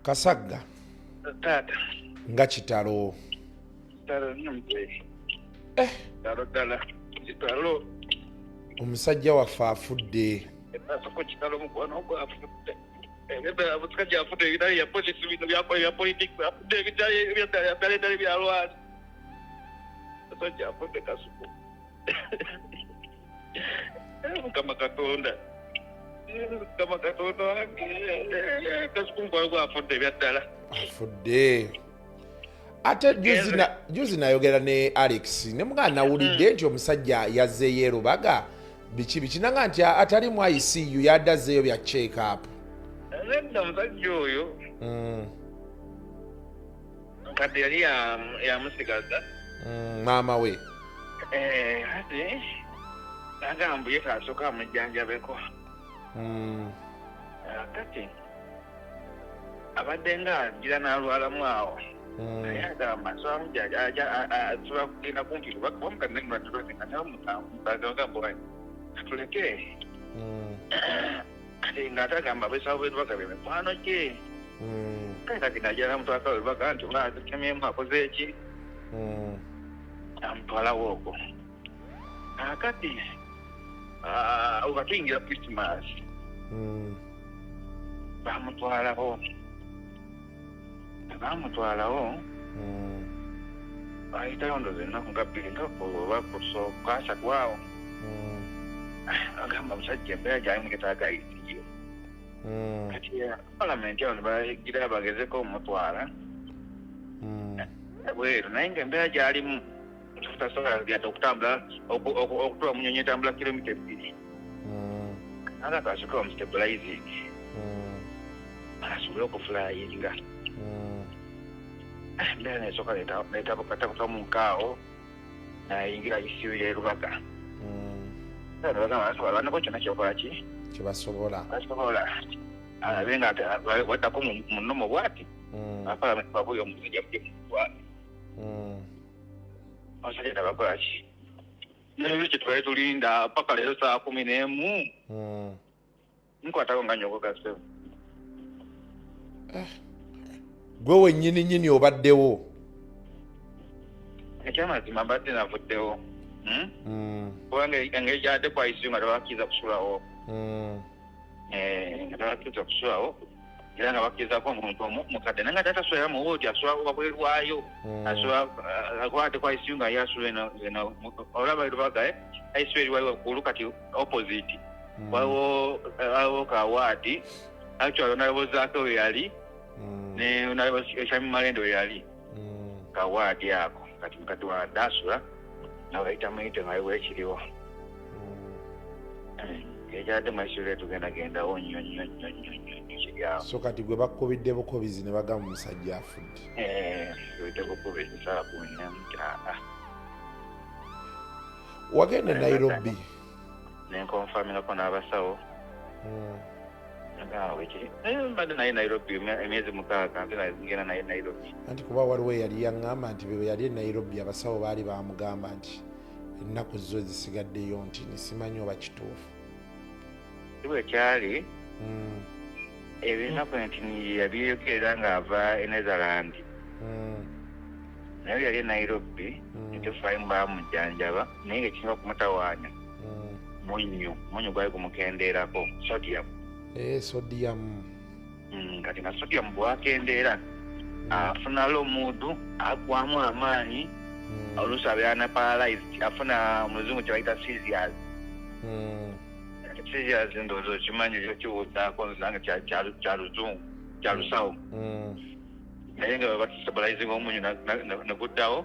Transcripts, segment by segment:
Kasagga Tata. nga kitalo. Tata nyumpe. Dala. Kitalo. Omusajja waffe afudde. Soko kitalo mukwano gwa afudde. Ebyo abusajja afudde ebitali ya polisi bino bya politics afudde ebitali bya lwasi. Abusajja afudde kasuku. Kama Katonda. Kama Katonda kasuku mukwano gwa afudde byaddala. Afudde. Ate juzi nayogera ne Alex ne mugana nawulidde nti omusajja yazzeeyo Rubaga biki nanga nti atali mu ICU yaddazeeyo bya check up. Nedda omusajja oyo kati yali yamusigaza maama we ate agamba ye kasooka amujjanjabeko kati abadde nga agira n'alwalamu awo naye agamba asobola asobola kugenda kumpi bamukanenatulekengaaagamba tuleke kati ng'ate agamba abesawo b'erubaga bye mikwano gye kati najala mutwaka werubaga nti olatemyemu akoze eki amutwalawo okwo kati okatuyingira Christmas bamutwalawo ayitayo ndoze ennaku nga bbiri oba kusooka asatu awo agamba musajja embeera gyalimu getaaga ICU kati palamenti awo nebagira bagezeko omutwala bweru naye nga embeera gyalimu tasobola yadde okutambula okutuba munyonyi etambula kilomita 2 aga kasoka omustabilizing asobole okufulayinga embeera nesooka netabuka munkaawo nayingira ICU y'erubaga banako kyonna kyokola ki kyebasobola alabe nga waddako munomo bwati apalamenti babuya omusajja mujemutwala omusajja nabakola ki nebyo kyetwali tulinda paka leero saa 11 nkwatako nga nyoko kasebo gwe wennyini obaddewo ekyamazima mbadde navuddewo kubanga engeri gyadde kwa ICU nga tebakkiriza kusulawo nga tebakkiriza kusulawo era nga bakkirizako omuntu mukadde naye nga tatasulaira mu woodi asula wabwerwayo akwate kwa ICU nga yasula eno olaba Rubaga ICU eriwayo kulu kati opposite waliwo kawaadi actually onalowozaako we yali ne Shami Malende we yali kawaadi ako kati mukati wa dasula nabaita mayite nga wekiriwo ekyadde maisure tugendagenda nnyo kiryawo so kati gwe bakubidde bukobizi ne bagamba omusajja afudde tuwite bukobizi saa 10 wagenda Nairobi nenkonfamingako n'abasawo mbadde naye Nairobi emyezi 6 nze ngenda naye Nairobi anti kuba waliwo yali yaŋŋamba nti bwe yali e Nairobi abasawo baali bamugamba nti ennaku zo zisigaddeyo nti nisimanyi oba kituufu bwe kyali ebinaku nti yabyogera ng'ava e Netherland naye yali e Nairobi nti fayimu bamujjanjaba naye ngaekisinga okumutawaanya munyu gwali gumukendeerako sodium sodium kati nga sodium bwakendeera afuna lomuudu agwamu amaanyi oluusi abeera na paralyzed afuna omuzungu kyebayita seizures seizures ndowooza okimanyi kyokiwuutaako nzange kyaluzungu kyalusawo naye nga bakistabilizing omunyu neguddawo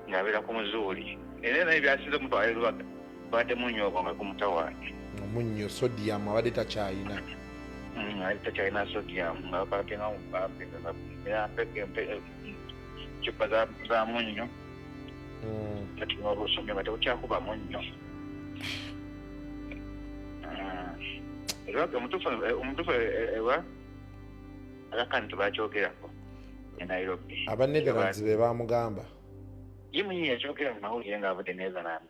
ng'abeera ku muzuuli era naye byasize omutwala Rubaga badde munyu ogwo nga gumutawaanya omunyu sodium abadde takyayina takyalina sodium nga bapakenga mupampe cupa za munnyo kati olwosomye nga tewukyakuba munnyo omutuufu ewa agakani tebakyogerako e Nairobi abanegalanzi be bamugamba ye munyi yakyogera mu mawulire ng'avudde Netherland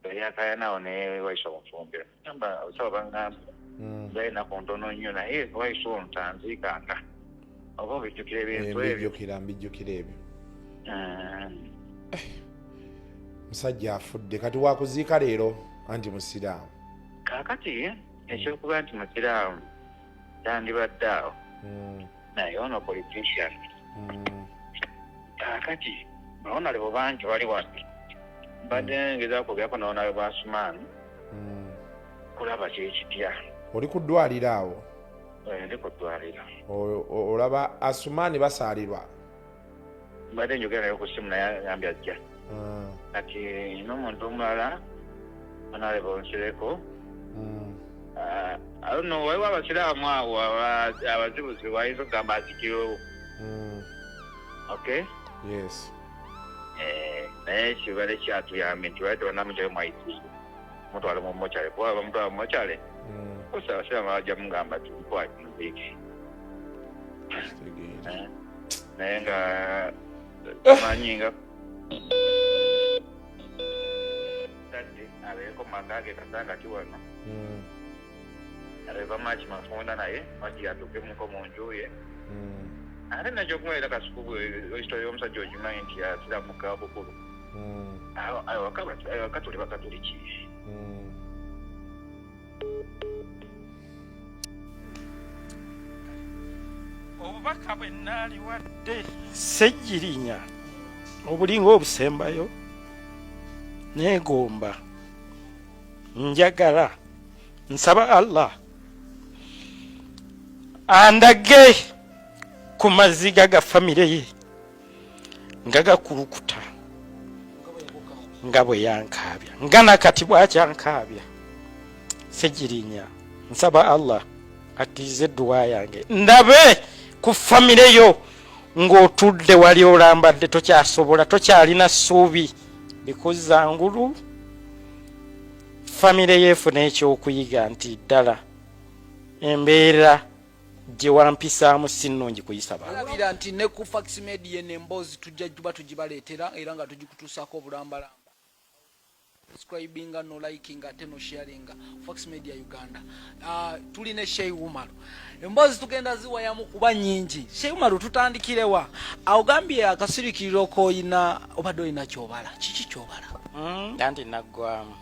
yakayanawo ne waisa omufumbiro gamba abasawo bangamba balina ku ntono nnyo naye waisa ono tanziikanga oba obijjukira ebintu ebyo. mbijjukira ebyo. Musajja afudde kati wakuziika leero anti musiraamu. Kaakati ekyokuba nti musiraamu tandibadde awo naye ono politician. Kaakati baonalebo bangi bali wano mbadde ngezaako byako nawonayo Asuman kulaba kyekitya. Oli ku ddwaliro awo? Ndi ku ddwaliro. Olaba Asuman basaalirwa? Mbadde njogera naye ku ssimu naye ayambye ajja. Kati n'omuntu omulala onalebo nsireko. I don't know, waliwo abasiraamu awo abazibuzibu bayinza okugamba azikirewo. Okay? Yes. Naye kibale kyatuyambye nti baite banamukyale mwaiti mutwale mu mokyale kuba bamutwala mu mokyale kosa abasiraamu bajja mugamba ti mukwati mubiiki naye nga manyi nga tadde abeeko maka ge kasanga ti wano aleva maki mafunda naye maki yatukemuko mu nju ye ate nakyo kumwera kasukubu histori y'omusajja ogimanyi nti asiramuka bukulu wakatuli bakatuliki. Obubaka bwe naaliwadde Ssejjirinya obulinga obusembayo neegomba njagala nsaba Allah andage ku maziga ga famire ye nga gakulukuta nga bwe yankaabya nga nakati bwakyankaabya. Ssejjirinya nsaba Allah atize edduwa yange ndabe ku famire yo ng'otudde wali olambadde tokyasobola tokyalina ssuubi bikuzangulu famire yeefuna ekyokuyiga nti ddala embeera gye wampisaamu si nnungi kuyisaba. Alabira nti ne ku Fax Media n'emboozi tujja juba tugibaleetera era nga tugikutuusako obulambalamba. Subscribing no liking ate no sharing Fax Media Uganda. Tuli ne Sheikh Umaru. Emboozi tugenda ziwayamu kuba nyingi. Sheikh Umaru tutandikirewa. Awugambye akasirikiriro koyina obadde olina kyobala. Kiki kyobala? Anti naggwamu.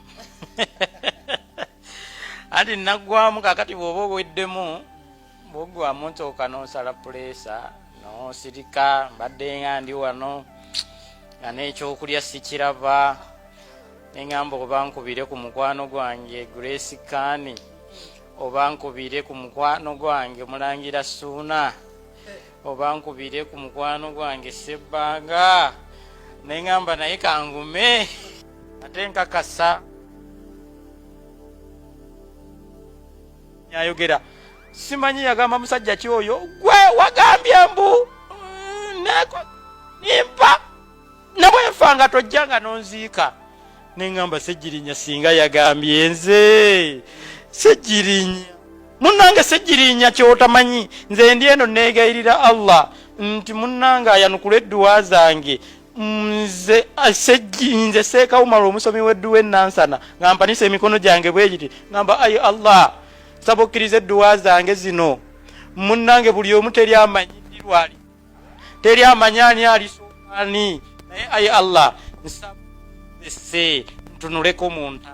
Anti naggwamu kakati bw'oba oweddemu bw'oggwamu nsooka n'osala puleesa n'osirika mbadde nga ndi wano nga n'ekyokulya sikiraba neŋŋamba oba nkubire ku mukwano gwange Grace Kani oba nkubire ku mukwano gwange Mulangira Suuna oba nkubire ku mukwano gwange Sebbanga neŋŋamba naye kangume ate nkakasa nyayogera simanyi yagamba musajja ki oyo gwe wagambye mbu nimpa nabwenfanga tojjanga nonziika neŋŋamba Ssejjirinya singa yagambye nze Ssejjirinya munnange Ssejjirinya kyotamanyi nze ndi eno neegayirira Allah nti munnange ayanukula edduwa zange nze Seeka Umaru omusomi w'edduwa ennansana nga mpanisa emikono gyange bwe giti ngamba ayi Allah saba okkiriza edduwa zange zino munnange buli omu teri amanyidirwali teri amanyi ani alisoani naye ayi Allah nsaba ese ntunuleko muntu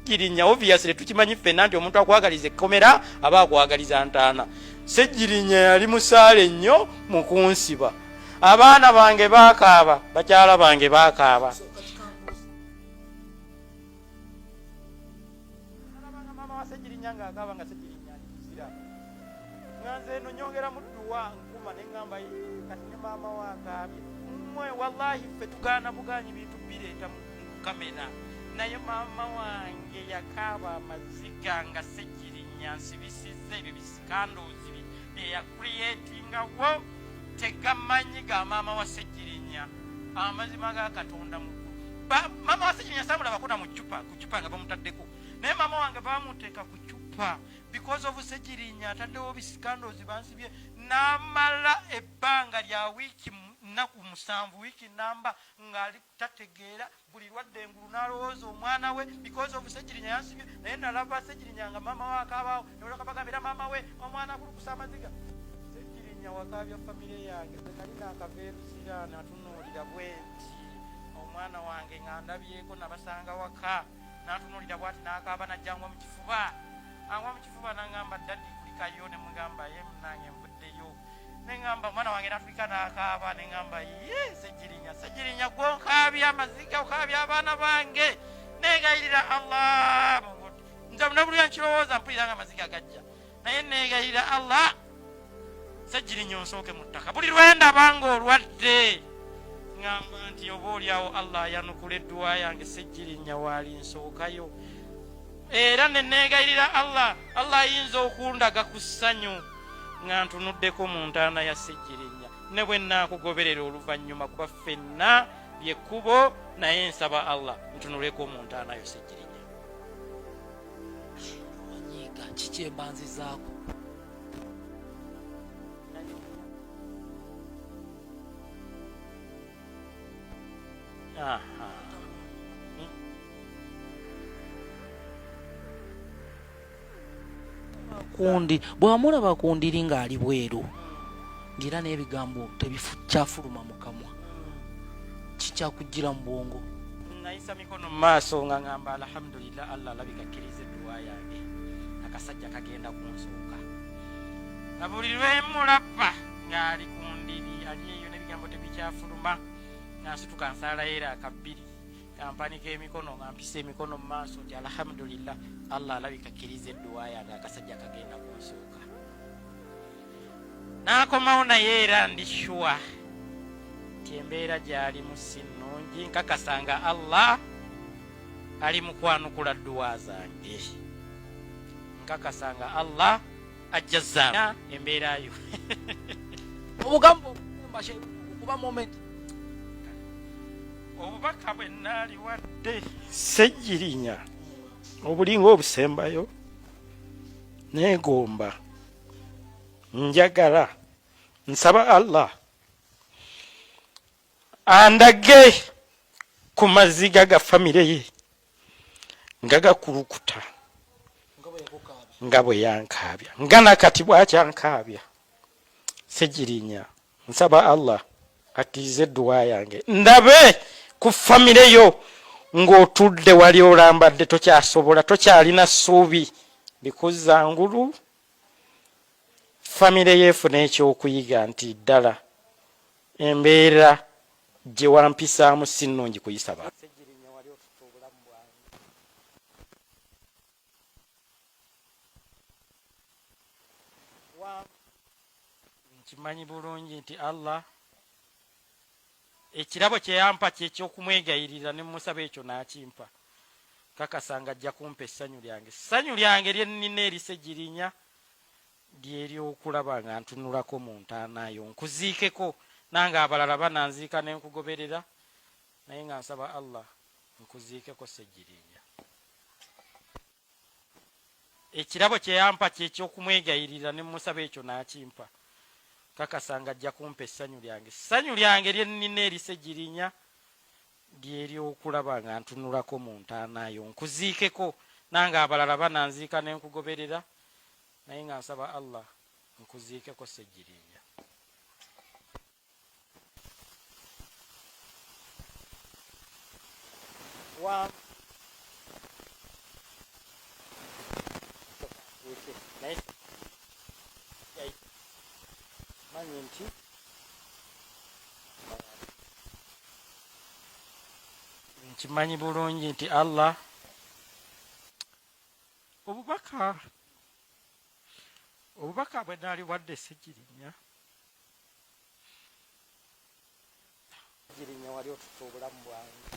Ssejjirinya obviously tukimanyi ffenna nti omuntu akwagaliza ekkomera aba akwagaliza ntaana. Ssejjirinya yali musaale nnyo mu kunsiba. Abaana bange baakaaba, bakyala bange baakaaba. Mama wa Ssejjirinya ng'akaaba nga Ssejjirinya alisira. Nganze eno nyongera mu dduwa nkuma ne ŋŋamba kati ne maama we akaabye. Mmwe wallahi ffe tugaana bugaanyi bintu bireeta mu kamera. Naye maama wange yakaaba amaziga nga Ssejjirinya nsibisizza ebyo bisikandoozi eyakuliyetingawo tegamanyi ga maama wa Ssejjirinya amazima ga Katonda mukulu. Maama wa Ssejjirinya samulabakona mu kucupa nga bamutaddeko naye maama wange bamuteeka ku cupa because of Ssejjirinya ataddewo bisikandoozi bansibye n'amala ebbanga lya wiiki nnaku 7 wiiki namba ng'ali tategeera buli lwadde engulu n'alowooza omwana we because of Ssejjirinya yansibye naye nalaba Ssejjirinya nga maama we akaabaawo nebulaka bagambira maama we omwana akulukusa amaziga Ssejjirinya Sejjirinya wakaabya famire yange nze nali naakaveerusira natunuulira bwenti omwana wange nga ndabyeko nabasanga waka natunuulira bwati naakaaba najjangwa mu kifuba angwa mu kifuba nangamba ddaddi kulikayo ne mugamba ye munange nvuddeyo neŋŋamba omwana wange natulika naakaaba neŋŋamba ye Sejjirinya gwonkaabya amaziga okaabya abaana bange neegayirira Allah nze munabulya nkirowooza mpulira nga amaziga gajja naye neegayirira Allah Sejjirinya onsooke mu ttaka buli lwendaba ng'olwadde ŋŋamba nti oba olyawo Allah yanukula edduwa yange Sejjirinya waali nsookayo era ne neegayirira Allah ayinza okundaga ku ssanyu nga ntunuddeko mu ntaana ya Sejjirinya ne bwe nnaakugoberera oluvannyuma kuba ffenna lyekkubo naye nsaba Allah ntunuleko mu ntaana yo Sejjirinya. Wanyiiga kiki embanzizaako? Kundi bw'amulaba ku ndiri ng'ali bweru ng'era n'ebigambo tebikyafuluma mu kamwa kikyakujjira mu bwongo. Nayisa mikono mu maaso nga ŋŋamba alhamdulillah Allah alabika akkiriza edduwa yange akasajja kagenda kunsooka nga buli lwemulaba ng'ali ku ndiri ali eyo n'ebigambo tebikyafuluma nga nsituka nsaalayo era akabbiri kampanika emikono nga mpisa emikono mu maaso nti alhamdulillah Allah alabika akkiriza edduwa yange akasajja kagenda kunsooka. N'akomawo naye era ndi shuwa nti embeera gy'alimu si nnungi nkakasanga Allah ali mu kwanukula dduwa zange nkakasanga Allah ajjazza embeera yo. Obugambo okuba moment obubaka bwe nnaaliwadde Sejjirinya obulinga obusembayo neegomba njagala nsaba Allah andage ku maziga ga famire ye nga gakulukuta nga bwe yankaabya nga nakati bwakyankaabya Sejjirinya nsaba Allah akkiriza edduwa yange ndabe ku famire yo ng'otudde wali olambadde tokyasobola tokyalina ssuubi bikuzza ngulu famire yeefuna ekyokuyiga nti ddala embeera gye wampisaamu si nnungi kuyisaba. Sejjirinya wali otutte obulamu bwange nkimanyi bulungi nti Allah ekirabo kye yampa kyekyokumwegayirira ne musaba ekyo n'akimpa kakasanga ajja kumpa essanyu lyange lye nnina eri Sejjirinya lyeryokulaba nga ntunulako mu ntaana yo nkuziikeko nange abalala bananziika ne nkugoberera naye nga nsaba Allah nkuziikeko Sejjirinya. Ekirabo kye yampa kyekyokumwegayirira ne musaba ekyo n'akimpa kakasanga ajja kumpa essanyu lyange lye nnina eri Sejjirinya lyeryokulaba nga ntunulako mu ntaana yo nkuziikeko nange abalala bananziika ne nkugoberera naye nga nsaba Allah nkuziikeko Sejjirinya. Manyi nti nkimanyi bulungi nti Allah obubaka bwe naaliwadde Sejjirinya wali otutte obulamu bwange